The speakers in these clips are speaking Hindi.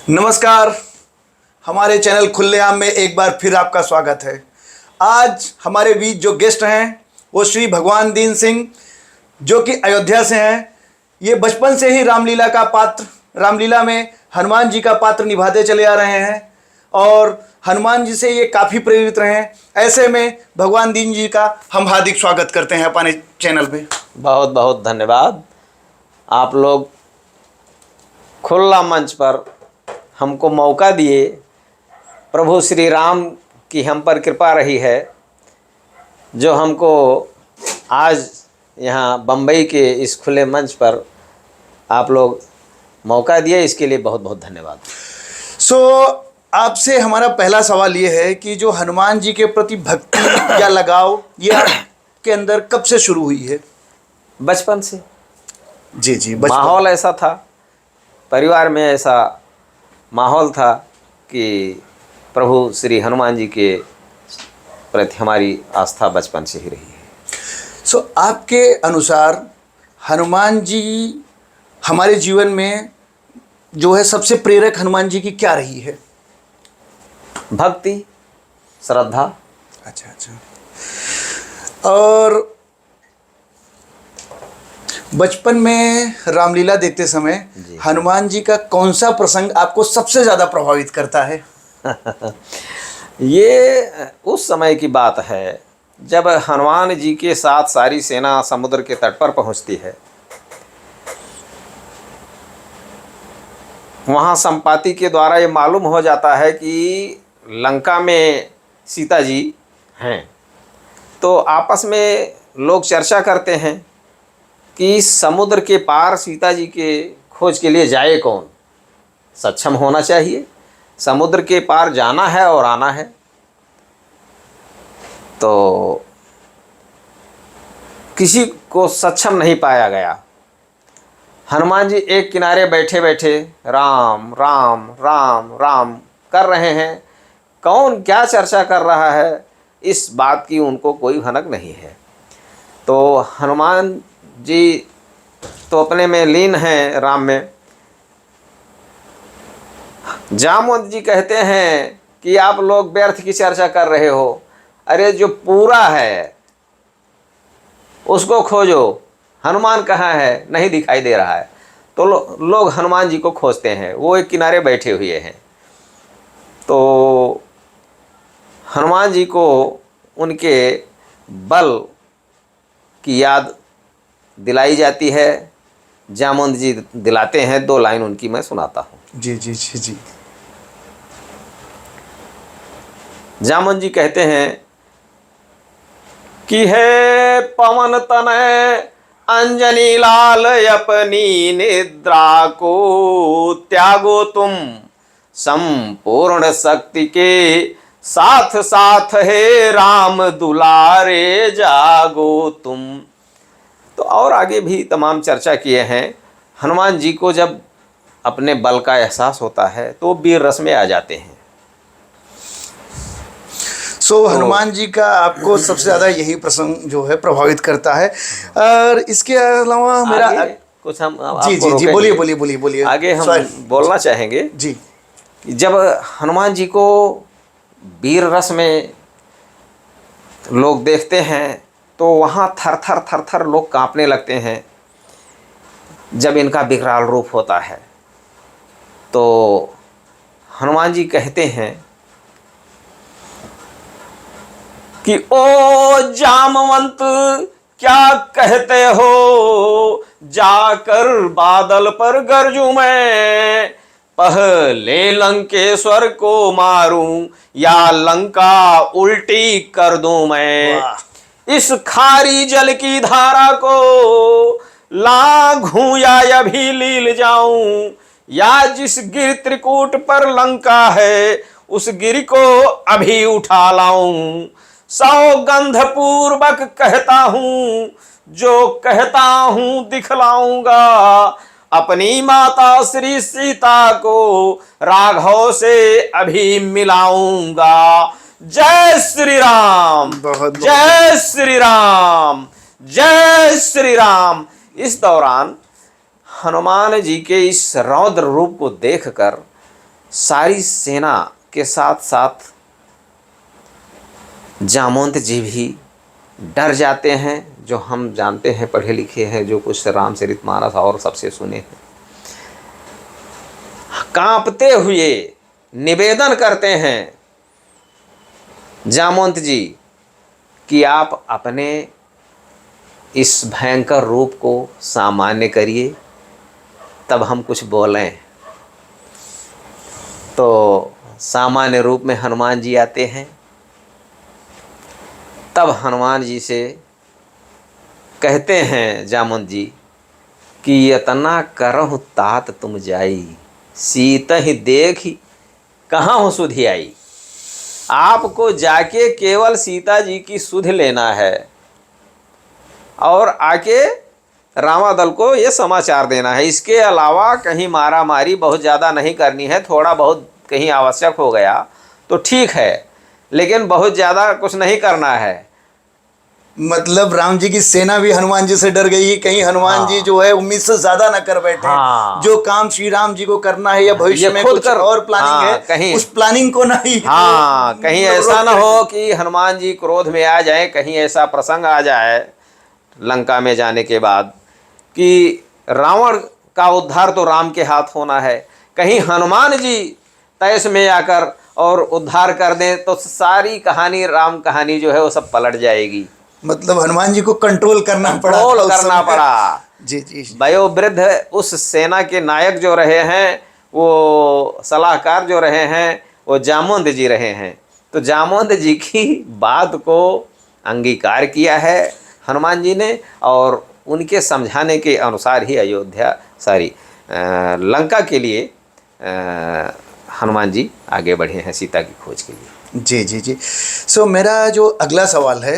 नमस्कार। हमारे चैनल खुलेआम में एक बार फिर आपका स्वागत है। आज हमारे बीच जो गेस्ट हैं वो श्री भगवान दीन सिंह, जो कि अयोध्या से हैं। ये बचपन से ही रामलीला में हनुमान जी का पात्र निभाते चले आ रहे हैं और हनुमान जी से ये काफ़ी प्रेरित रहे हैं। ऐसे में भगवान दीन जी का हम हार्दिक स्वागत करते हैं अपने चैनल पे। बहुत बहुत धन्यवाद। आप लोग खुला मंच पर हमको मौका दिए। प्रभु श्री राम की हम पर कृपा रही है, जो हमको आज यहाँ बम्बई के इस खुले मंच पर आप लोग मौका दिए, इसके लिए बहुत बहुत धन्यवाद। आपसे हमारा पहला सवाल ये है कि जो हनुमान जी के प्रति भक्ति या लगाव ये आपके अंदर कब से शुरू हुई है? बचपन से। जी, माहौल ऐसा था, परिवार में ऐसा माहौल था कि प्रभु श्री हनुमान जी के प्रति हमारी आस्था बचपन से ही रही है। आपके अनुसार हनुमान जी हमारे जीवन में जो है सबसे प्रेरक हनुमान जी की क्या रही है? भक्ति, श्रद्धा। अच्छा। और बचपन में रामलीला देखते समय हनुमान जी का कौन सा प्रसंग आपको सबसे ज़्यादा प्रभावित करता है? ये उस समय की बात है जब हनुमान जी के साथ सारी सेना समुद्र के तट पर पहुंचती है। वहाँ संपाति के द्वारा ये मालूम हो जाता है कि लंका में सीता जी हैं। तो आपस में लोग चर्चा करते हैं कि समुद्र के पार सीता जी के खोज के लिए जाए कौन? सक्षम होना चाहिए, समुद्र के पार जाना है और आना है। तो किसी को सक्षम नहीं पाया गया। हनुमान जी एक किनारे बैठे बैठे राम राम राम राम कर रहे हैं। कौन क्या चर्चा कर रहा है, इस बात की उनको कोई भनक नहीं है। तो हनुमान जी तो अपने में लीन हैं राम में। जामवंत जी कहते हैं कि आप लोग व्यर्थ की चर्चा कर रहे हो। अरे जो पूरा है उसको खोजो, हनुमान कहाँ है? नहीं दिखाई दे रहा है। तो लोग हनुमान जी को खोजते हैं, वो एक किनारे बैठे हुए हैं। तो हनुमान जी को उनके बल की याद दिलाई जाती है। जामवंत जी दिलाते हैं। 2 लाइन उनकी मैं सुनाता हूँ। जी। जामवंत जी कहते हैं कि हे पवन तनय अंजनी लाल, अपनी निद्रा को त्यागो तुम, संपूर्ण शक्ति के साथ साथ हे राम दुलारे जागो तुम। तो और आगे भी तमाम चर्चा किए हैं। हनुमान जी को जब अपने बल का एहसास होता है तो वीर रस में आ जाते हैं। हनुमान जी का आपको सबसे ज़्यादा यही प्रसंग जो है प्रभावित करता है। और इसके अलावा मेरा कुछ हम जी बोलिए। आगे हम बोलना चाहेंगे जी। जब हनुमान जी को वीर रस में लोग देखते हैं तो वहाँ थर थर लोग कांपने लगते हैं। जब इनका विकराल रूप होता है तो हनुमान जी कहते हैं कि ओ जामवंत क्या कहते हो, जाकर बादल पर गरजूं मैं, पहले लंकेश्वर को मारूं या लंका उल्टी कर दूं मैं। इस खारी जल की धारा को लांघूं या अभी लील जाऊं, या जिस गिर त्रिकूट पर लंका है उस गिर को अभी उठा लाऊं। सौगंध पूर्वक कहता हूं, जो कहता हूं दिखलाऊंगा, अपनी माता श्री सीता को राघव से अभी मिलाऊंगा। जय श्री राम, जय श्री राम, जय श्री राम। इस दौरान हनुमान जी के इस रौद्र रूप को देखकर सारी सेना के साथ साथ जामवंत जी भी डर जाते हैं। जो हम जानते हैं, पढ़े लिखे हैं, जो कुछ रामचरितमानस और सबसे सुने हैं, कांपते हुए निवेदन करते हैं जामवंत जी कि आप अपने इस भयंकर रूप को सामान्य करिए, तब हम कुछ बोलें। तो सामान्य रूप में हनुमान जी आते हैं। तब हनुमान जी से कहते हैं जामवंत जी कि यतना करहु तात तुम जाई, सीत ही देखी कहाँ हो सुधि आई। आपको जाके केवल सीता जी की सुध लेना है और आके रामादल को ये समाचार देना है। इसके अलावा कहीं मारा मारी बहुत ज़्यादा नहीं करनी है। थोड़ा बहुत कहीं आवश्यक हो गया तो ठीक है, लेकिन बहुत ज़्यादा कुछ नहीं करना है। मतलब राम जी की सेना भी हनुमान जी से डर गई, कहीं हनुमान जी जो है उम्मीद से ज्यादा न कर बैठे। जो काम श्री राम जी को करना है या भविष्य में कुछ और प्लानिंग है, कहीं उस प्लानिंग को नहीं कहीं ऐसा ना हो कि हनुमान जी क्रोध में आ जाए। कहीं ऐसा प्रसंग आ जाए लंका में जाने के बाद कि रावण का उद्धार तो राम के हाथ होना है, कहीं हनुमान जी तैस में आकर और उद्धार कर दें तो सारी कहानी, राम कहानी जो है वो सब पलट जाएगी। मतलब हनुमान जी को कंट्रोल करना पड़ा। जी जी। वयोवृद्ध उस सेना के नायक जो रहे हैं, वो सलाहकार जो रहे हैं, वो जामवंत जी रहे हैं। तो जामवंत जी की बात को अंगीकार किया है हनुमान जी ने, और उनके समझाने के अनुसार ही लंका के लिए हनुमान जी आगे बढ़े हैं सीता की खोज के लिए। जी जी जी। सो मेरा जो अगला सवाल है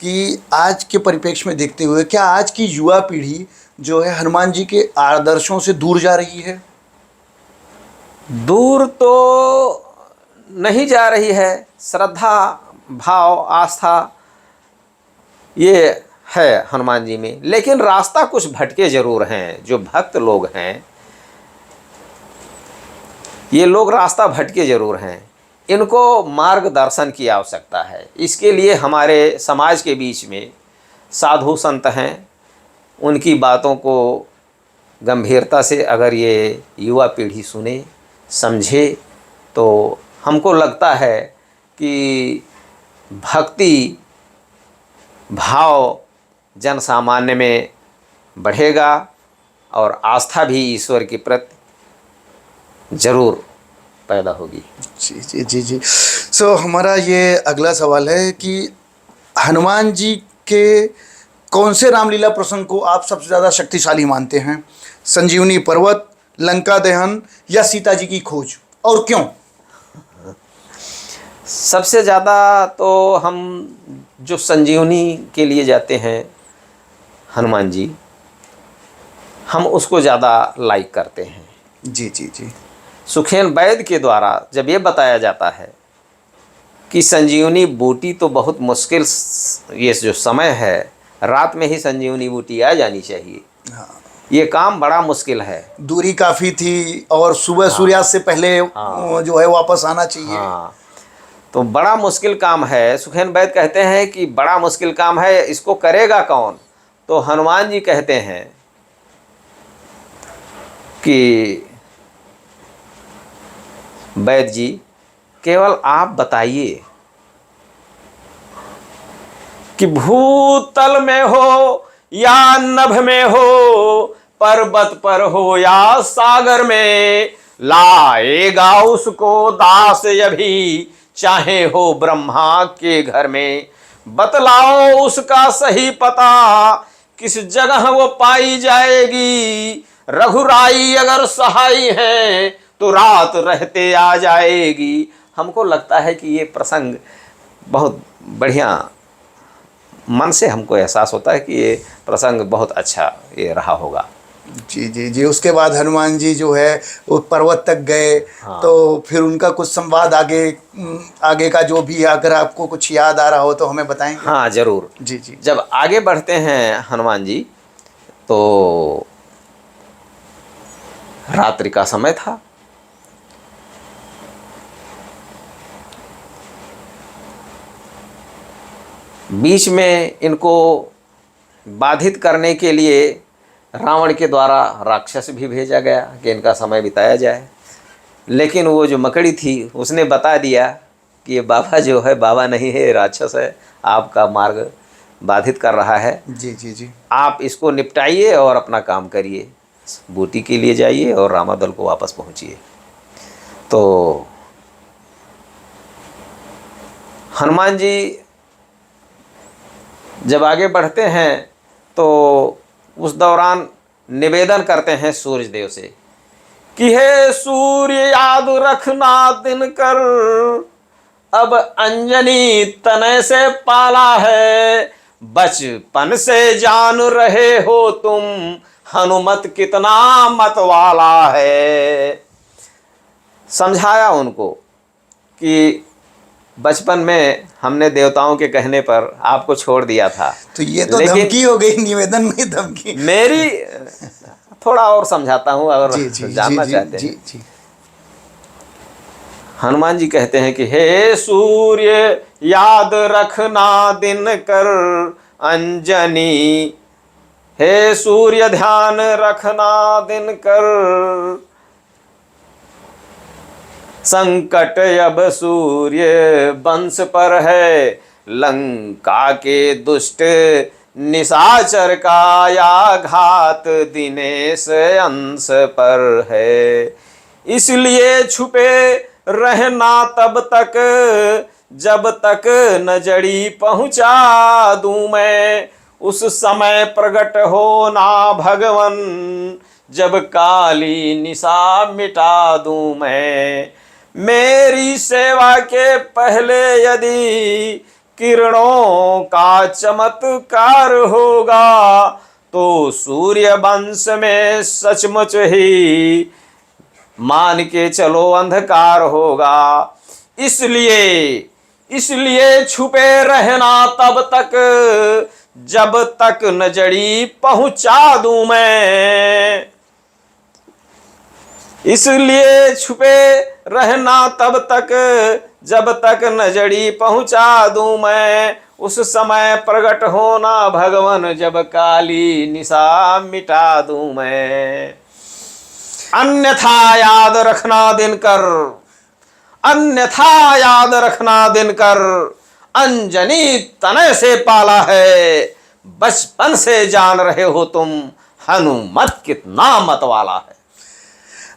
कि आज के परिप्रेक्ष्य में देखते हुए क्या आज की युवा पीढ़ी जो है हनुमान जी के आदर्शों से दूर जा रही है? दूर तो नहीं जा रही है। श्रद्धा, भाव, आस्था ये है हनुमान जी में, लेकिन रास्ता कुछ भटके जरूर हैं। जो भक्त लोग हैं, ये लोग रास्ता भटके जरूर हैं। इनको मार्गदर्शन की आवश्यकता है। इसके लिए हमारे समाज के बीच में साधु संत हैं, उनकी बातों को गंभीरता से अगर ये युवा पीढ़ी सुने, समझे, तो हमको लगता है कि भक्ति भाव जन सामान्य में बढ़ेगा और आस्था भी ईश्वर के प्रति जरूर पैदा होगी। जी जी जी जी। सो हमारा ये अगला सवाल है कि हनुमान जी के कौन से रामलीला प्रसंग को आप सबसे ज़्यादा शक्तिशाली मानते हैं? संजीवनी पर्वत, लंका दहन या सीता जी की खोज, और क्यों? सबसे ज़्यादा तो हम जो संजीवनी के लिए जाते हैं हनुमान जी, हम उसको ज़्यादा लाइक करते हैं। जी जी जी। सुखेन वैद्य के द्वारा जब ये बताया जाता है कि संजीवनी बूटी तो बहुत मुश्किल, ये जो समय है रात में ही संजीवनी बूटी आ जानी चाहिए। हाँ। ये काम बड़ा मुश्किल है, दूरी काफ़ी थी और सुबह सूर्यास्त से पहले जो है वापस आना चाहिए। हाँ, तो बड़ा मुश्किल काम है। सुखेन वैद्य कहते हैं कि बड़ा मुश्किल काम है, इसको करेगा कौन? तो हनुमान जी कहते हैं कि वैद्य जी केवल आप बताइए कि भूतल में हो या नभ में हो, पर्वत पर हो या सागर में, लाएगा उसको दास अभी, चाहे हो ब्रह्मा के घर में। बतलाओ उसका सही पता, किस जगह वो पाई जाएगी। रघुराई अगर सहाय है तो रात रहते आ जाएगी। हमको लगता है कि ये प्रसंग बहुत बढ़िया, मन से हमको एहसास होता है कि ये प्रसंग बहुत अच्छा ये रहा होगा। जी जी जी। उसके बाद हनुमान जी जो है वो पर्वत तक गए। हाँ। तो फिर उनका कुछ संवाद आगे का जो भी, अगर आपको कुछ याद आ रहा हो तो हमें बताएंगे। हाँ जरूर। जी जी। जब आगे बढ़ते हैं हनुमान जी, तो रात्रि का समय था। बीच में इनको बाधित करने के लिए रावण के द्वारा राक्षस भी भेजा गया कि इनका समय बिताया जाए। लेकिन वो जो मकड़ी थी उसने बता दिया कि ये बाबा जो है बाबा नहीं है, राक्षस है, आपका मार्ग बाधित कर रहा है, जी जी जी। आप इसको निपटाइए और अपना काम करिए, बूटी के लिए जाइए और रामादल को वापस पहुंचिए। तो हनुमान जी जब आगे बढ़ते हैं तो उस दौरान निवेदन करते हैं सूर्य देव से कि हे सूर्य याद रखना दिन कर, अब अंजनी तनय से पाला है, बचपन से जान रहे हो तुम हनुमत कितना मत वाला है। समझाया उनको कि बचपन में हमने देवताओं के कहने पर आपको छोड़ दिया था। तो ये तो धमकी हो गई, निवेदन में धमकी। मेरी थोड़ा और समझाता हूँ अगर जी जी जानना जी चाहते जी हैं। जी। हनुमान जी कहते हैं कि हे सूर्य याद रखना दिन कर अंजनी, हे सूर्य ध्यान रखना दिन कर, संकट अब सूर्य वंश पर है, लंका के दुष्ट निशाचर का या घात दिनेश अंश पर है, इसलिए छुपे रहना तब तक जब तक न जड़ी पहुंचा दूं मैं, उस समय प्रकट होना भगवन जब काली निशा मिटा दूं मैं, मेरी सेवा के पहले यदि किरणों का चमत्कार होगा तो सूर्य वंश में सचमुच ही मान के चलो अंधकार होगा, इसलिए छुपे रहना तब तक जब तक न जड़ी पहुंचा दूं मैं, इसलिए छुपे रहना तब तक जब तक न जड़ी पहुंचा दूं मैं, उस समय प्रकट होना भगवन जब काली निशा मिटा दूं मैं, अन्यथा याद रखना दिन कर, अन्यथा याद रखना दिन कर, अंजनी तनय से पाला है, बचपन से जान रहे हो तुम हनुमत कितना मत वाला है।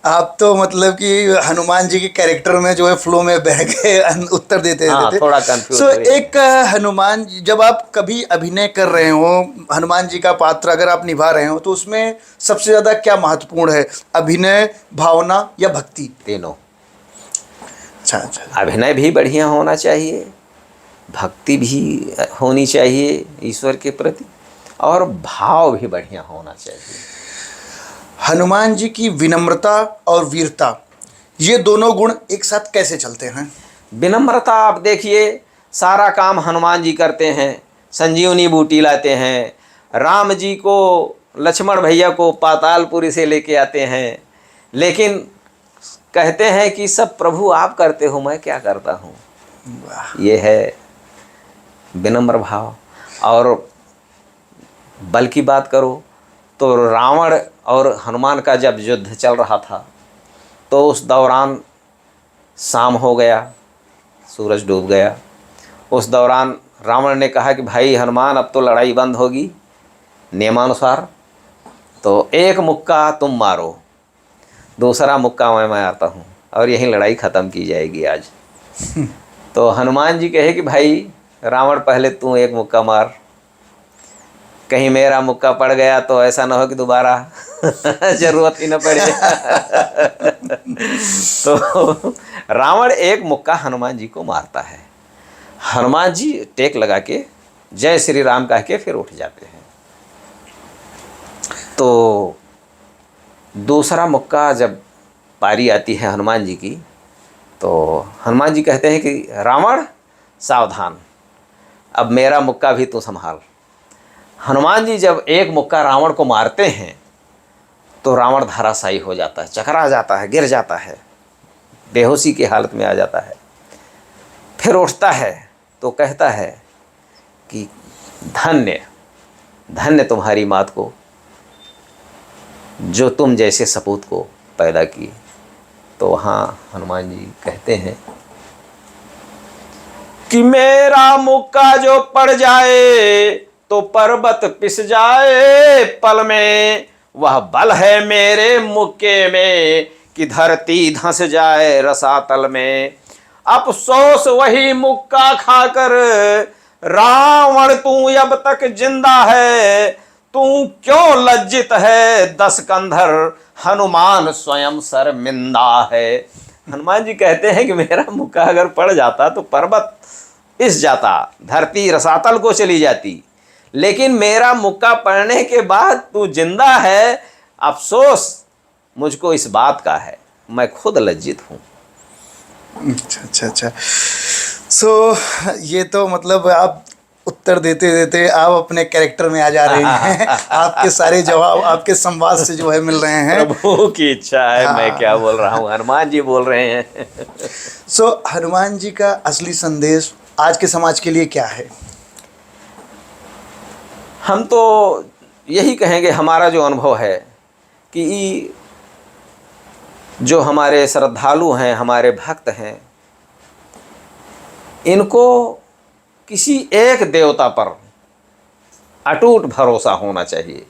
आप तो मतलब कि हनुमान जी के कैरेक्टर में जो है फ्लो में बह गए, उत्तर देते हाँ, देते। थोड़ा कंफ्यूज सो हुए। एक हनुमान जी, जब आप कभी अभिनय कर रहे हो, हनुमान जी का पात्र अगर आप निभा रहे हो, तो उसमें सबसे ज़्यादा क्या महत्वपूर्ण है, अभिनय, भावना या भक्ति? तीनों। अच्छा अच्छा। अभिनय भी बढ़िया होना चाहिए, भक्ति भी होनी चाहिए ईश्वर के प्रति, और भाव भी बढ़िया होना चाहिए। हनुमान जी की विनम्रता और वीरता, ये दोनों गुण एक साथ कैसे चलते हैं? विनम्रता, आप देखिए सारा काम हनुमान जी करते हैं, संजीवनी बूटी लाते हैं, राम जी को, लक्ष्मण भैया को पातालपुरी से लेके आते हैं, लेकिन कहते हैं कि सब प्रभु आप करते हो, मैं क्या करता हूँ। ये है विनम्र भाव। और बल की बात करो तो रावण और हनुमान का जब युद्ध चल रहा था तो उस दौरान शाम हो गया, सूरज डूब गया। उस दौरान रावण ने कहा कि भाई हनुमान, अब तो लड़ाई बंद होगी नियमानुसार, तो एक मुक्का तुम मारो, दूसरा मुक्का मैं मारता हूँ और यहीं लड़ाई ख़त्म की जाएगी आज। तो हनुमान जी कहे कि भाई रावण, पहले तू एक मुक्का मार, कहीं मेरा मुक्का पड़ गया तो ऐसा ना हो कि दोबारा जरूरत ही न पड़े। तो रावण एक मुक्का हनुमान जी को मारता है, हनुमान जी टेक लगा के जय श्री राम कह के फिर उठ जाते हैं। तो दूसरा मुक्का जब पारी आती है हनुमान जी की, तो हनुमान जी कहते हैं कि रावण सावधान, अब मेरा मुक्का भी तू संभाल। हनुमान जी जब एक मुक्का रावण को मारते हैं तो रावण धराशायी हो जाता है, चकरा जाता है, गिर जाता है, बेहोशी की हालत में आ जाता है। फिर उठता है तो कहता है कि धन्य धन्य तुम्हारी मात को जो तुम जैसे सपूत को पैदा की। तो वहाँ हनुमान जी कहते हैं कि मेरा मुक्का जो पड़ जाए तो पर्वत पिस जाए पल में, वह बल है मेरे मुक्के में कि धरती धंस जाए रसातल में। अफसोस वही मुक्का खाकर रावण तू अब तक जिंदा है, तू क्यों लज्जित है दस कंधर हनुमान स्वयं शर्मिंदा है। हनुमान जी कहते हैं कि मेरा मुक्का अगर पड़ जाता तो पर्वत इस जाता, धरती रसातल को चली जाती, लेकिन मेरा मुक्का पड़ने के बाद तू जिंदा है, अफसोस मुझको इस बात का है, मैं खुद लज्जित हूँ। अच्छा अच्छा अच्छा। सो ये तो मतलब आप उत्तर देते देते आप अपने कैरेक्टर में आ जा रहे हैं। आपके सारे जवाब आपके संवाद से जो है मिल रहे हैं। प्रभु की इच्छा है। मैं क्या बोल रहा हूँ, हनुमान जी बोल रहे हैं। सो हनुमान जी का असली संदेश आज के समाज के लिए क्या है? हम तो यही कहेंगे, हमारा जो अनुभव है कि जो हमारे श्रद्धालु हैं, हमारे भक्त हैं, इनको किसी एक देवता पर अटूट भरोसा होना चाहिए।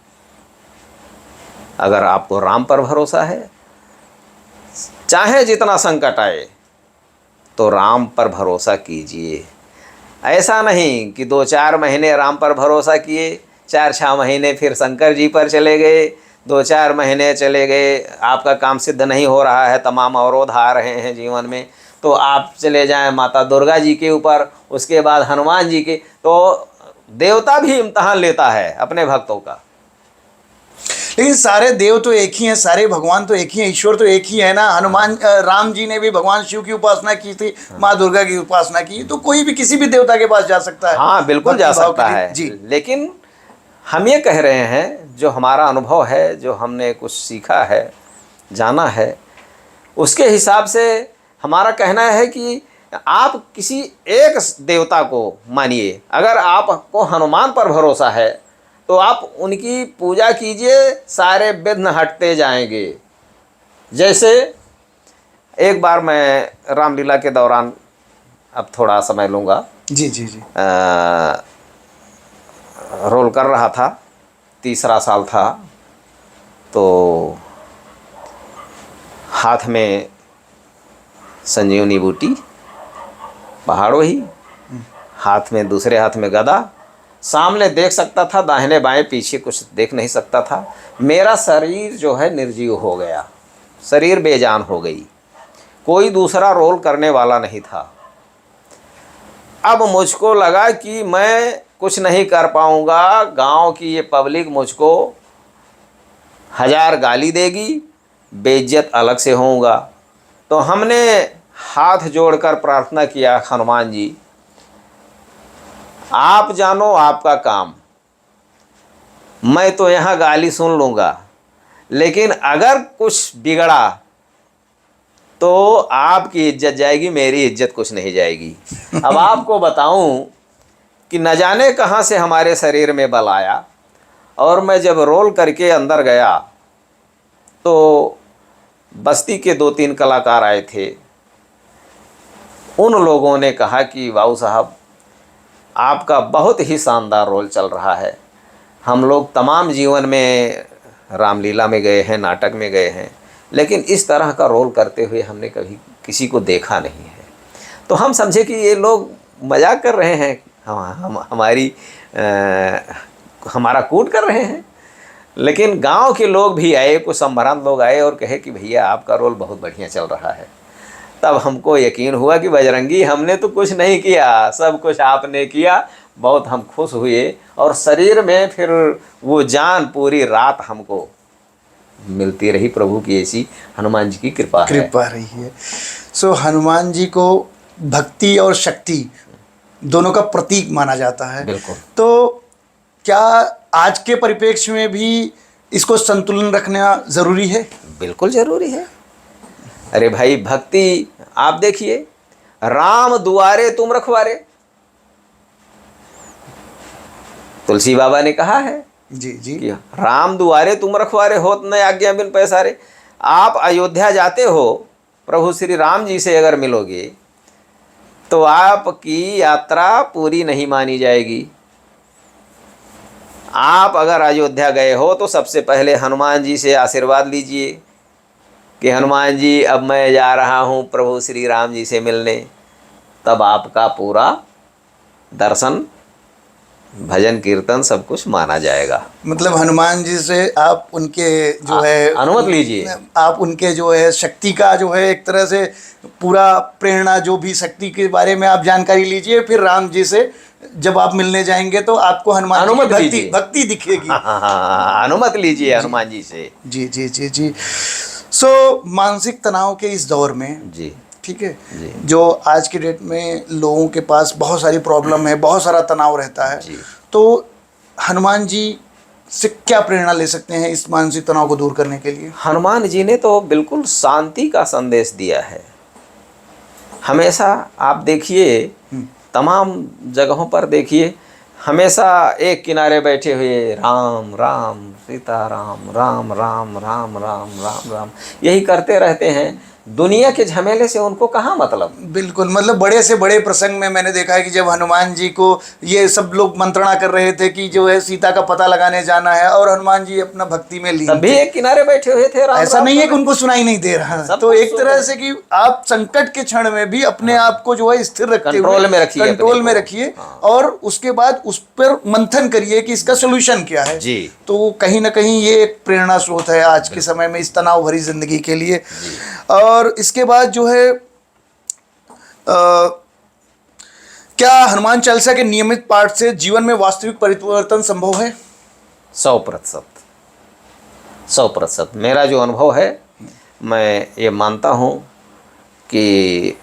अगर आपको राम पर भरोसा है, चाहे जितना संकट आए तो राम पर भरोसा कीजिए। ऐसा नहीं कि 2-4 महीने राम पर भरोसा किए, 4-6 महीने फिर शंकर जी पर चले गए, 2-4 महीने चले गए, आपका काम सिद्ध नहीं हो रहा है, तमाम अवरोध आ रहे हैं जीवन में, तो आप चले जाएं माता दुर्गा जी के ऊपर, उसके बाद हनुमान जी के। तो देवता भी इम्तहान लेता है अपने भक्तों का। लेकिन सारे देव तो एक ही हैं, सारे भगवान तो एक ही हैं, ईश्वर तो एक ही है ना। हनुमान राम जी ने भी भगवान शिव की उपासना की थी, माँ दुर्गा की उपासना की, तो कोई भी किसी भी देवता के पास जा सकता है। हाँ बिल्कुल जा सकता है जी। लेकिन हम ये कह रहे हैं, जो हमारा अनुभव है, जो हमने कुछ सीखा है, जाना है, उसके हिसाब से हमारा कहना है कि आप किसी एक देवता को मानिए। अगर आपको हनुमान पर भरोसा है तो आप उनकी पूजा कीजिए, सारे विघ्न हटते जाएंगे। जैसे एक बार मैं रामलीला के दौरान, अब थोड़ा समय लूँगा, जी जी जी, रोल कर रहा था, 3रा साल था, तो हाथ में संजीवनी बूटी, पहाड़ों ही, हाथ में, दूसरे हाथ में गदा, सामने देख सकता था, दाहिने बाएं पीछे कुछ देख नहीं सकता था। मेरा शरीर जो है निर्जीव हो गया, शरीर बेजान हो गई, कोई दूसरा रोल करने वाला नहीं था। अब मुझको लगा कि मैं कुछ नहीं कर पाऊँगा, गांव की ये पब्लिक मुझको 1000 गाली देगी, बेइज्जत अलग से होऊंगा। तो हमने हाथ जोड़कर प्रार्थना किया, हनुमान जी आप जानो आपका काम, मैं तो यहाँ गाली सुन लूँगा, लेकिन अगर कुछ बिगड़ा तो आपकी इज्जत जाएगी, मेरी इज्जत कुछ नहीं जाएगी। अब आपको बताऊं कि न जाने कहाँ से हमारे शरीर में बल आया, और मैं जब रोल करके अंदर गया तो बस्ती के 2-3 कलाकार आए थे। उन लोगों ने कहा कि बाबू साहब आपका बहुत ही शानदार रोल चल रहा है। हम लोग तमाम जीवन में रामलीला में गए हैं, नाटक में गए हैं, लेकिन इस तरह का रोल करते हुए हमने कभी किसी को देखा नहीं है। तो हम समझे कि ये लोग मजाक कर रहे हैं, हमारा कूट कर रहे हैं। लेकिन गांव के लोग भी आए, कुछ संभ्रांत लोग आए और कहे कि भैया आपका रोल बहुत बढ़िया चल रहा है। तब हमको यकीन हुआ कि बजरंगी हमने तो कुछ नहीं किया, सब कुछ आपने किया। बहुत हम खुश हुए, और शरीर में फिर वो जान पूरी रात हमको मिलती रही। प्रभु की ऐसी हनुमान जी की कृपा रही है। सो हनुमान जी को भक्ति और शक्ति दोनों का प्रतीक माना जाता है। बिल्कुल। तो क्या आज के परिप्रेक्ष्य में भी इसको संतुलन रखना ज़रूरी है? बिल्कुल ज़रूरी है। अरे भाई, भक्ति आप देखिए, राम दुआरे तुम रखवारे, तुलसी बाबा ने कहा है जी जी कि राम दुआरे तुम रखवारे होत न आज्ञा बिन पैसारे। आप अयोध्या जाते हो, प्रभु श्री राम जी से अगर मिलोगे तो आपकी यात्रा पूरी नहीं मानी जाएगी। आप अगर अयोध्या गए हो तो सबसे पहले हनुमान जी से आशीर्वाद लीजिए कि हनुमान जी अब मैं जा रहा हूँ प्रभु श्री राम जी से मिलने। तब आपका पूरा दर्शन, भजन कीर्तन सब कुछ माना जाएगा। मतलब हनुमान जी से आप उनके जो है अनुमति लीजिए, आप उनके जो है शक्ति का जो है एक तरह से पूरा प्रेरणा, जो भी शक्ति के बारे में आप जानकारी लीजिए। फिर राम जी से जब आप मिलने जाएंगे तो आपको हनुमान जी की अनुमति भक्ति लीजिए। भक्ति दिखेगी। अनुमति लीजिए हनुमान जी से। जी जी जी जी। सो मानसिक तनाव के इस दौर में, जी ठीक है, जी जो आज की डेट में लोगों के पास बहुत सारी प्रॉब्लम है, बहुत सारा तनाव रहता है, जी। तो हनुमान जी से क्या प्रेरणा ले सकते हैं इस मानसिक तनाव को दूर करने के लिए? हनुमान जी ने तो बिल्कुल शांति का संदेश दिया है। हमेशा आप देखिए, तमाम जगहों पर देखिए, हमेशा एक किनारे बैठे हुए राम राम सीता राम राम राम राम राम राम राम यही करते रहते हैं। दुनिया के झमेले से उनको कहाँ मतलब। बिल्कुल, मतलब बड़े से बड़े प्रसंग में मैंने देखा है कि जब हनुमान जी को ये सब लोग मंत्रणा कर रहे थे कि जो है सीता का पता लगाने जाना है, और हनुमान जी अपना भक्ति में लीन तभी थे। एक किनारे बैठे हुए थे राम ऐसा राम नहीं है राम। कि उनको सुनाई नहीं दे रहा है। सब तो कुछ एक सुन तरह रहे से कि आप संकट के क्षण में भी अपने आप को जो है स्थिर रखते हुए कंट्रोल में रखिए, कंट्रोल अपने में को। रखिए, और उसके बाद उस पर मंथन करिए कि इसका सोल्यूशन क्या है। जी। तो कहीं ना कहीं ये एक प्रेरणा स्रोत है आज के समय में इस तनाव भरी जिंदगी के लिए। और इसके बाद जो है क्या हनुमान चालीसा के नियमित पाठ से जीवन में वास्तविक परिवर्तन संभव है? 100%, 100%। मेरा जो अनुभव है, मैं ये मानता हूँ कि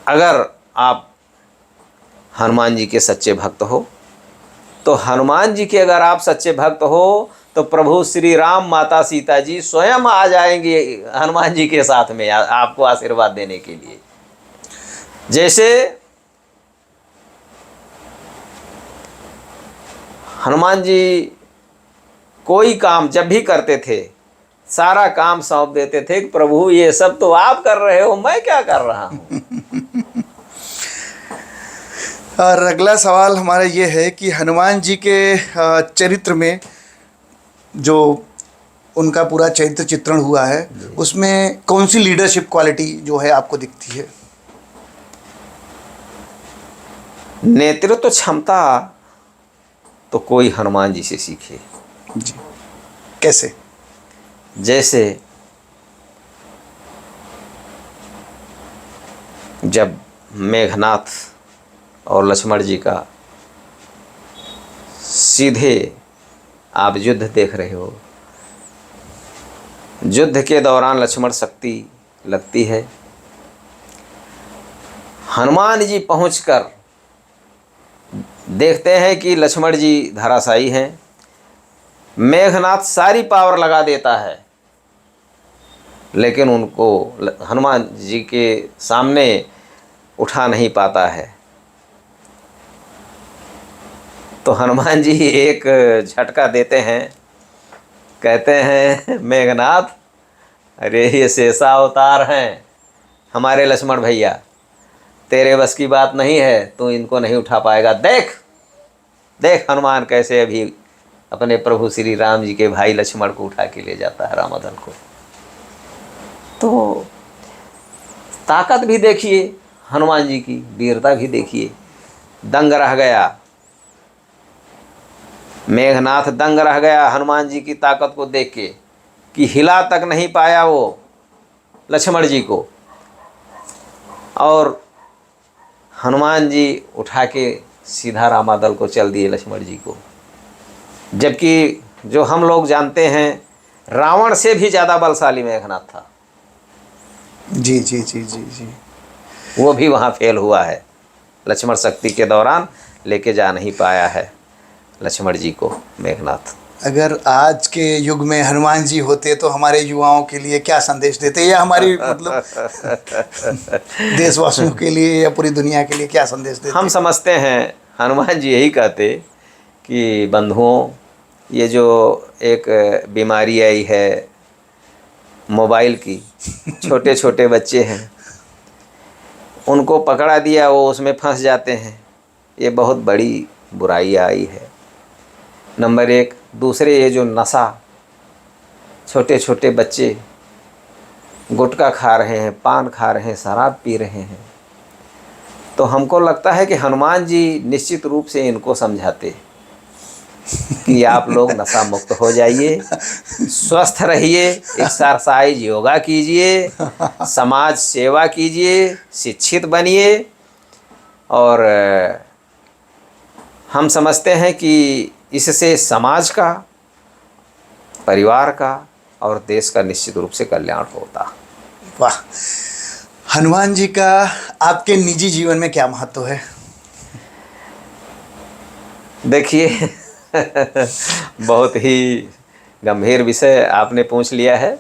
अगर आप हनुमान जी के सच्चे भक्त हो, तो हनुमान जी के अगर आप सच्चे भक्त हो तो प्रभु श्री राम, माता सीता जी स्वयं आ जाएंगे हनुमान जी के साथ में आपको आशीर्वाद देने के लिए। जैसे हनुमान जी कोई काम जब भी करते थे, सारा काम सौंप देते थे कि प्रभु ये सब तो आप कर रहे हो, मैं क्या कर रहा हूँ। और अगला सवाल हमारा ये है कि हनुमान जी के चरित्र में जो उनका पूरा चरित्र चित्रण हुआ है, उसमें कौन सी लीडरशिप क्वालिटी जो है आपको दिखती है? नेतृत्व क्षमता तो कोई हनुमान जी से सीखे। जी, कैसे? जैसे जब मेघनाथ और लक्ष्मण जी का सीधे आप युद्ध देख रहे हो, युद्ध के दौरान लक्ष्मण शक्ति लगती है, हनुमान जी पहुंचकर देखते हैं कि लक्ष्मण जी धराशायी हैं, मेघनाथ सारी पावर लगा देता है, लेकिन उनको हनुमान जी के सामने उठा नहीं पाता है। तो हनुमान जी एक झटका देते हैं, कहते हैं मेघनाथ, अरे ये शेषा अवतार हैं हमारे लक्ष्मण भैया, तेरे बस की बात नहीं है, तू इनको नहीं उठा पाएगा। देख देख हनुमान कैसे अभी अपने प्रभु श्री राम जी के भाई लक्ष्मण को उठा के ले जाता है, रामदन को। तो ताकत भी देखिए हनुमान जी की, वीरता भी देखिए। दंग रह गया मेघनाथ, दंग रह गया हनुमान जी की ताकत को देख के कि हिला तक नहीं पाया वो लक्ष्मण जी को, और हनुमान जी उठा के सीधा रामादल को चल दिए लक्ष्मण जी को। जबकि जो हम लोग जानते हैं रावण से भी ज़्यादा बलशाली मेघनाथ था। जी जी जी जी जी। वो भी वहाँ फेल हुआ है, लक्ष्मण शक्ति के दौरान लेके जा नहीं पाया है लक्ष्मण जी को मेघनाथ। अगर आज के युग में हनुमान जी होते तो हमारे युवाओं के लिए क्या संदेश देते, या हमारी मतलब देशवासियों के लिए या पूरी दुनिया के लिए क्या संदेश देते? हम समझते हैं हनुमान जी यही कहते कि बंधुओं, ये जो एक बीमारी आई है मोबाइल की, छोटे छोटे बच्चे हैं उनको पकड़ा दिया, वो उसमें फंस जाते हैं। ये बहुत बड़ी बुराई आई है, नंबर एक। दूसरे, ये जो नशा, छोटे छोटे बच्चे गुटखा खा रहे हैं, पान खा रहे हैं, शराब पी रहे हैं। तो हमको लगता है कि हनुमान जी निश्चित रूप से इनको समझाते कि आप लोग नशा मुक्त हो जाइए, स्वस्थ रहिए, एक्सरसाइज योगा कीजिए, समाज सेवा कीजिए, शिक्षित बनिए। और हम समझते हैं कि इससे समाज का, परिवार का और देश का निश्चित रूप से कल्याण होता। वाह, हनुमान जी का आपके निजी जीवन में क्या महत्व है? देखिए बहुत ही गंभीर विषय आपने पूछ लिया है।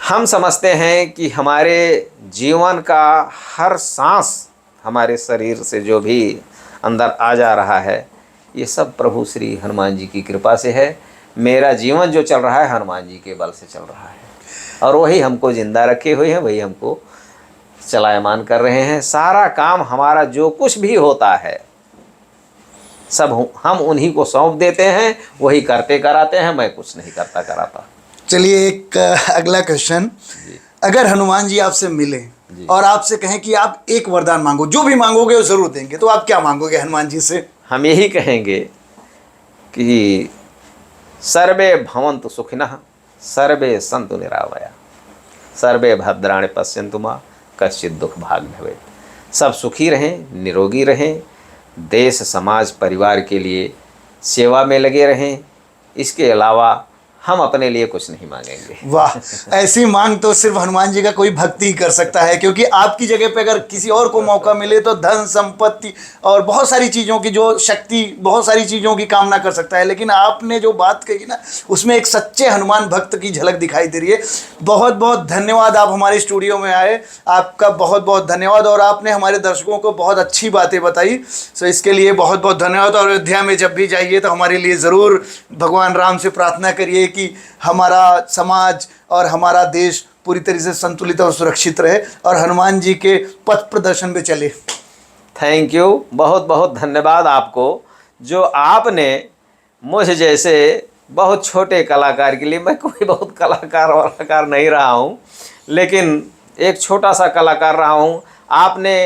हम समझते हैं कि हमारे जीवन का हर सांस, हमारे शरीर से जो भी अंदर आ जा रहा है, ये सब प्रभु श्री हनुमान जी की कृपा से है। मेरा जीवन जो चल रहा है हनुमान जी के बल से चल रहा है, और वही हमको जिंदा रखे हुए हैं, वही हमको चलायमान कर रहे हैं। सारा काम हमारा जो कुछ भी होता है सब हम उन्हीं को सौंप देते हैं, वही करते कराते हैं, मैं कुछ नहीं करता कराता। चलिए, एक अगला क्वेश्चन। अगर हनुमान जी आपसे मिले और आपसे कहें कि आप एक वरदान मांगो, जो भी मांगोगे वो जरूर देंगे, तो आप क्या मांगोगे हनुमान जी से? हम यही कहेंगे कि सर्वे भवन्तु सुखिनः, सर्वे सन्तु निरामया, सर्वे भद्राणि पश्यन्तु मा कश्चित् दुःख भाग् भवेत्। सब सुखी रहें, निरोगी रहें, देश समाज परिवार के लिए सेवा में लगे रहें। इसके अलावा हम अपने लिए कुछ नहीं मांगेंगे। वाह, ऐसी मांग तो सिर्फ हनुमान जी का कोई भक्ति ही कर सकता है, क्योंकि आपकी जगह पे अगर किसी और को मौका मिले तो धन संपत्ति और बहुत सारी चीज़ों की जो शक्ति, बहुत सारी चीज़ों की कामना कर सकता है, लेकिन आपने जो बात कही ना, उसमें एक सच्चे हनुमान भक्त की झलक दिखाई दे रही है। बहुत बहुत धन्यवाद, आप हमारे स्टूडियो में आए, आपका बहुत बहुत धन्यवाद। और आपने हमारे दर्शकों को बहुत अच्छी बातें बताई, सो इसके लिए बहुत बहुत धन्यवाद। और अयोध्या में जब भी जाइए तो हमारे लिए ज़रूर भगवान राम से प्रार्थना करिए कि हमारा समाज और हमारा देश पूरी तरह से संतुलित और सुरक्षित रहे और हनुमान जी के पथ प्रदर्शन पे चले। थैंक यू, बहुत बहुत धन्यवाद आपको, जो आपने मुझ जैसे बहुत छोटे कलाकार के लिए, मैं कोई बहुत कलाकार नहीं रहा हूँ, लेकिन एक छोटा सा कलाकार रहा हूँ। आपने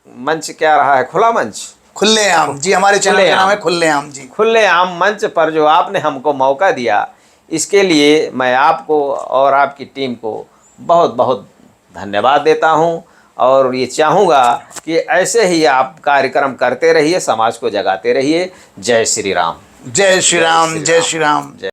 मंच क्या रहा है, खुला मंच, खुलेआम जी, हमारे चैनल का नाम है खुलेआम जी। खुलेआम मंच पर जो आपने हमको मौका दिया, इसके लिए मैं आपको और आपकी टीम को बहुत बहुत धन्यवाद देता हूं। और ये चाहूँगा कि ऐसे ही आप कार्यक्रम करते रहिए, समाज को जगाते रहिए। जय श्री राम। जय श्री राम, जय श्री राम।